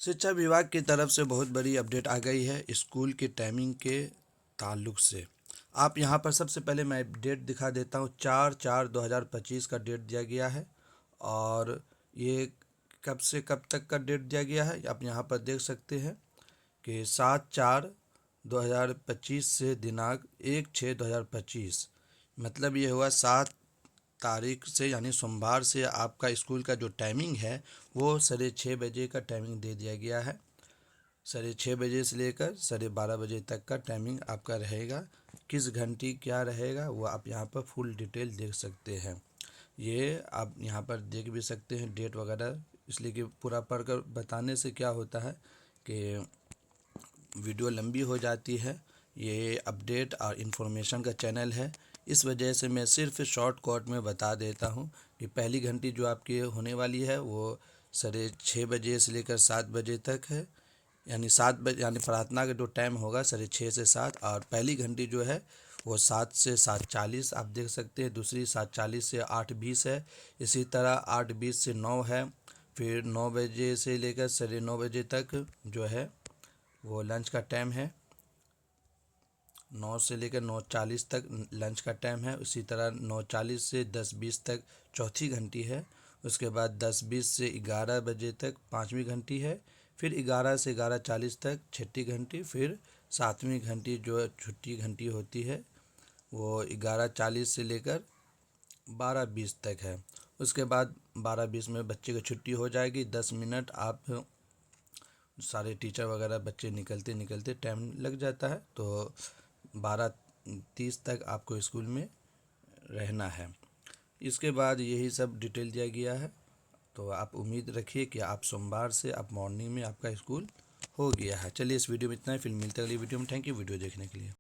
शिक्षा विभाग की तरफ से बहुत बड़ी अपडेट आ गई है स्कूल की टाइमिंग के ताल्लुक से। आप यहाँ पर सबसे पहले मैं डेट दिखा देता हूँ। 4/4/2025 का डेट दिया गया है और ये कब से कब तक का डेट दिया गया है आप यहाँ पर देख सकते हैं कि 7/4/2025 से दिनांक 1/6/2025। मतलब ये हुआ 7 तारीख से यानी सोमवार से आपका स्कूल का जो टाइमिंग है वो 6:30 बजे का टाइमिंग दे दिया गया है। 6:30 बजे से लेकर 12:30 बजे तक का टाइमिंग आपका रहेगा। किस घंटी क्या रहेगा वो आप यहाँ पर फुल डिटेल देख सकते हैं। ये आप यहाँ पर देख भी सकते हैं डेट वगैरह, इसलिए कि पूरा पढ़कर बताने से क्या होता है कि वीडियो लंबी हो जाती है। ये अपडेट और इन्फॉर्मेशन का चैनल है, इस वजह से मैं सिर्फ शॉर्ट कट में बता देता हूँ कि पहली घंटी जो आपकी होने वाली है वो 6:30 बजे से लेकर 7 बजे तक है। यानी 7 बजे यानी प्रार्थना का जो टाइम होगा 6:30 से 7, और पहली घंटी जो है वो 7 से 7:40 आप देख सकते हैं। दूसरी 7:40 से 8:20 है। इसी तरह 8:20 से 9 है। फिर 9 बजे से लेकर 9:30 बजे तक जो है वो लंच का टाइम है। 9 से लेकर 9:40 तक लंच का टाइम है। उसी तरह 9:40 से 10:20 तक चौथी घंटी है। उसके बाद 10:20 से 11 बजे तक पाँचवीं घंटी है। फिर 11 से 11:40 तक छठी घंटी। फिर सातवीं घंटी जो छुट्टी घंटी होती है वो 11:40 से लेकर 12:20 तक है। उसके बाद 12:20 में बच्चे की छुट्टी हो जाएगी। 10 मिनट आप सारे टीचर वगैरह बच्चे निकलते निकलते टाइम लग जाता है, तो 12:30 तक आपको स्कूल में रहना है। इसके बाद यही सब डिटेल दिया गया है, तो आप उम्मीद रखिए कि आप सोमवार से आप मॉर्निंग में आपका स्कूल हो गया है। चलिए इस वीडियो में इतना ही, फिर मिलते हैं अगली वीडियो में। थैंक यू वीडियो देखने के लिए।